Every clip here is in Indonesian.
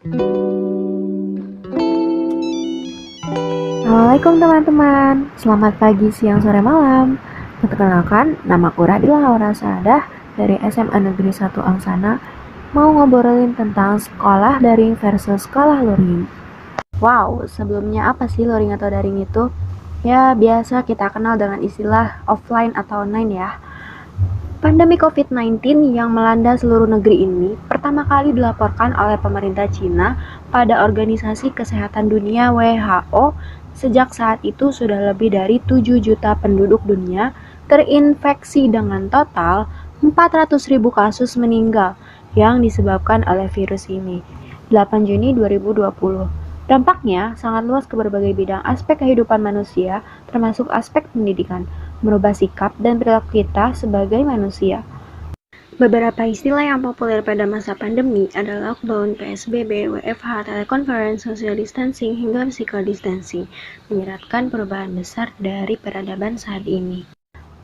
Assalamualaikum teman-teman, selamat pagi, siang, sore, malam. Perkenalkan, nama aku Radila Aura Saadah dari SMA Negeri 1 Angsana, mau ngobrolin tentang sekolah daring versus sekolah luring. Wow, sebelumnya apa sih luring atau daring itu? Ya, biasa kita kenal dengan istilah offline atau online ya. Pandemi COVID-19 yang melanda seluruh negeri ini pertama kali dilaporkan oleh pemerintah Cina pada Organisasi Kesehatan Dunia (WHO). Sejak saat itu sudah lebih dari 7 juta penduduk dunia terinfeksi dengan total 400.000 kasus meninggal yang disebabkan oleh virus ini. 8 Juni 2020. Dampaknya sangat luas ke berbagai bidang aspek kehidupan manusia, termasuk aspek pendidikan, merubah sikap dan perilaku kita sebagai manusia. Beberapa istilah yang populer pada masa pandemi adalah lockdown, PSBB, WFH, teleconference, social distancing, hingga physical distancing, menyeratkan perubahan besar dari peradaban saat ini.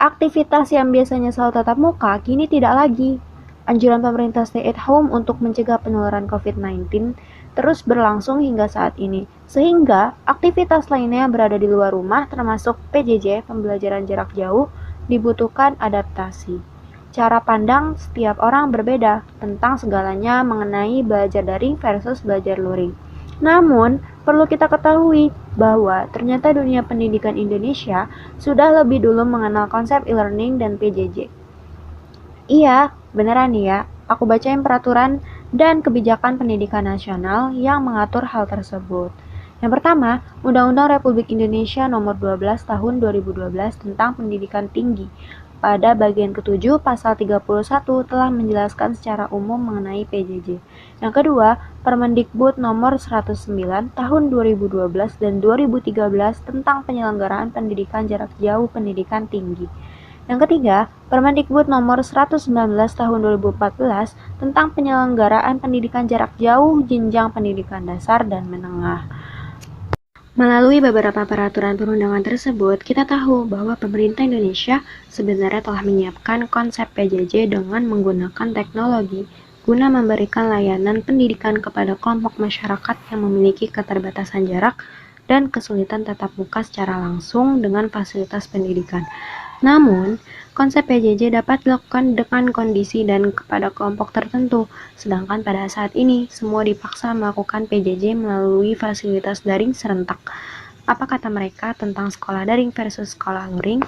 Aktivitas yang biasanya selalu tatap muka kini tidak lagi. Anjuran pemerintah stay at home untuk mencegah penularan COVID-19 terus berlangsung hingga saat ini, sehingga aktivitas lainnya berada di luar rumah termasuk PJJ, pembelajaran jarak jauh, dibutuhkan adaptasi. Cara pandang setiap orang berbeda tentang segalanya mengenai belajar daring versus belajar luring. Namun, perlu kita ketahui bahwa ternyata dunia pendidikan Indonesia sudah lebih dulu mengenal konsep e-learning dan PJJ. Iya, beneran nih ya, aku bacain peraturan dan kebijakan pendidikan nasional yang mengatur hal tersebut. Yang pertama, Undang-Undang Republik Indonesia Nomor 12 Tahun 2012 tentang Pendidikan Tinggi. Pada bagian ke-7 pasal 31 telah menjelaskan secara umum mengenai PJJ. Yang kedua, Permendikbud Nomor 109 Tahun 2012 dan 2013 tentang penyelenggaraan pendidikan jarak jauh pendidikan tinggi. Yang ketiga, Permendikbud Nomor 119 Tahun 2014 tentang penyelenggaraan pendidikan jarak jauh jenjang pendidikan dasar dan menengah. Melalui beberapa peraturan perundangan tersebut, kita tahu bahwa pemerintah Indonesia sebenarnya telah menyiapkan konsep PJJ dengan menggunakan teknologi guna memberikan layanan pendidikan kepada kelompok masyarakat yang memiliki keterbatasan jarak dan kesulitan tatap muka secara langsung dengan fasilitas pendidikan. Namun, konsep PJJ dapat dilakukan dengan kondisi dan kepada kelompok tertentu, sedangkan pada saat ini semua dipaksa melakukan PJJ melalui fasilitas daring serentak. Apa kata mereka tentang sekolah daring versus sekolah luring?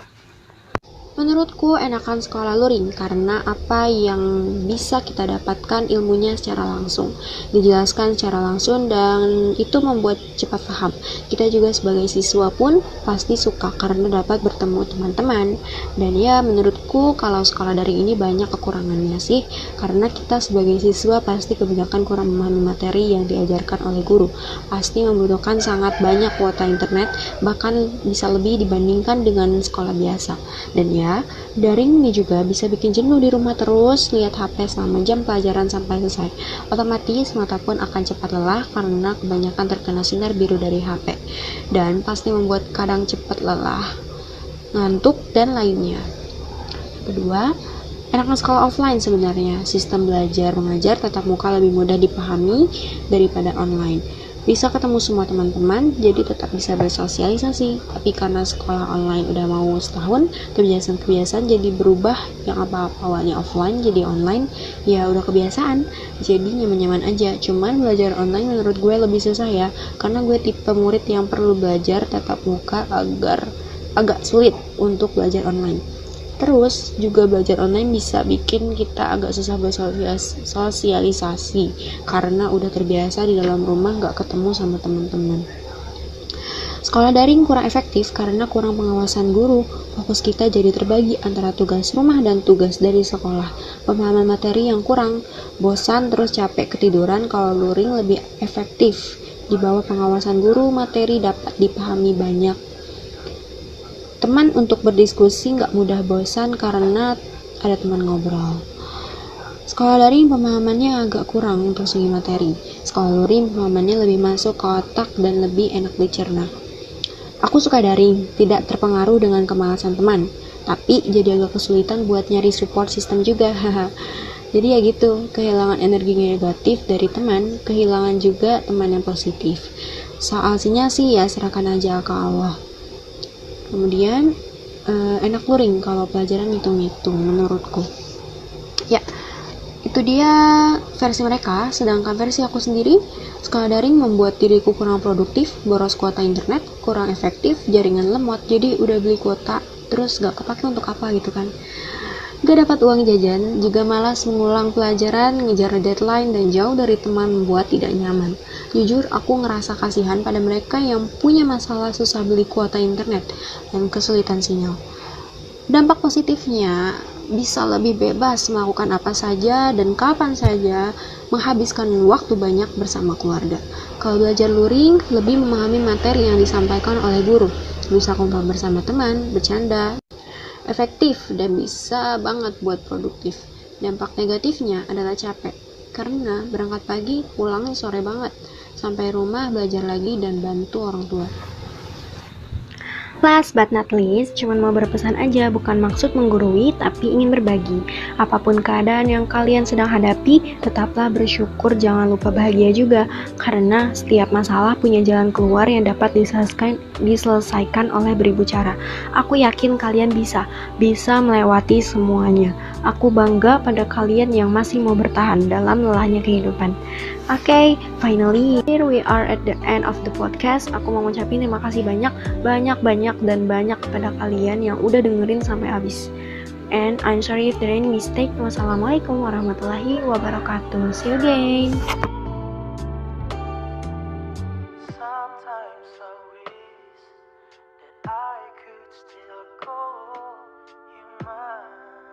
Menurutku enakan sekolah luring karena apa yang bisa kita dapatkan ilmunya secara langsung, dijelaskan secara langsung dan itu membuat cepat paham. Kita juga sebagai siswa pun pasti suka karena dapat bertemu teman-teman. Dan ya menurutku kalau sekolah daring ini banyak kekurangannya sih, karena kita sebagai siswa pasti kebanyakan kurang memahami materi yang diajarkan oleh guru. Pasti membutuhkan sangat banyak kuota internet, bahkan bisa lebih dibandingkan dengan sekolah biasa. Dan ya, daring ini juga bisa bikin jenuh di rumah terus lihat HP selama jam pelajaran sampai selesai. Otomatis mata pun akan cepat lelah karena kebanyakan terkena sinar biru dari HP. Dan pasti membuat kadang cepat lelah, ngantuk, dan lainnya. Kedua, enaknya sekolah offline sebenarnya. Sistem belajar mengajar tatap muka lebih mudah dipahami daripada online. Bisa ketemu semua teman-teman, jadi tetap bisa bersosialisasi. Tapi karena sekolah online udah mau setahun, kebiasaan-kebiasaan jadi berubah. Yang apa awalnya offline jadi online, ya udah kebiasaan. Jadi nyaman-nyaman aja. Cuman belajar online menurut gue lebih susah ya, karena gue tipe murid yang perlu belajar tatap muka agar agak sulit untuk belajar online. Terus juga belajar online bisa bikin kita agak susah bersosialisasi karena udah terbiasa di dalam rumah gak ketemu sama teman-teman. Sekolah daring kurang efektif karena kurang pengawasan guru. Fokus kita jadi terbagi antara tugas rumah dan tugas dari sekolah. Pemahaman materi yang kurang, bosan terus capek ketiduran. Kalau luring lebih efektif. Di bawah pengawasan guru, materi dapat dipahami banyak teman untuk berdiskusi, nggak mudah bosan karena ada teman ngobrol. Sekolah daring pemahamannya agak kurang untuk segi materi. Sekolah luring pemahamannya lebih masuk ke otak dan lebih enak dicerna. Aku suka daring, tidak terpengaruh dengan kemalasan teman, tapi jadi agak kesulitan buat nyari support system juga. Jadi ya gitu, kehilangan energi negatif dari teman, kehilangan juga teman yang positif. Soalnya sih ya serahkan aja ke Allah. Kemudian enak luring kalau pelajaran hitung-hitung menurutku. Ya, itu dia versi mereka, sedangkan versi aku sendiri, sekolah daring membuat diriku kurang produktif, boros kuota internet, kurang efektif, jaringan lemot, jadi udah beli kuota, terus gak kepake untuk apa gitu kan. Gak dapat uang jajan, juga malas mengulang pelajaran, ngejar deadline, dan jauh dari teman membuat tidak nyaman. Jujur, aku ngerasa kasihan pada mereka yang punya masalah susah beli kuota internet dan kesulitan sinyal. Dampak positifnya, bisa lebih bebas melakukan apa saja dan kapan saja, menghabiskan waktu banyak bersama keluarga. Kalau belajar luring, lebih memahami materi yang disampaikan oleh guru, bisa kumpul bersama teman, bercanda, efektif dan bisa banget buat produktif. Dampak negatifnya adalah capek, karena berangkat pagi, pulang sore banget, sampai rumah belajar lagi dan bantu orang tua. Last but not least, cuman mau berpesan aja, bukan maksud menggurui, tapi ingin berbagi. Apapun keadaan yang kalian sedang hadapi, tetaplah bersyukur, jangan lupa bahagia juga. Karena setiap masalah punya jalan keluar yang dapat diselesaikan oleh beribu cara. Aku yakin kalian bisa melewati semuanya. Aku bangga pada kalian yang masih mau bertahan dalam lelahnya kehidupan. Oke, finally, here we are at the end of the podcast. Aku mau ngucapin terima kasih banyak kepada kalian yang udah dengerin sampai habis. And I'm sorry if there any mistake. Wassalamualaikum warahmatullahi wabarakatuh. See you again.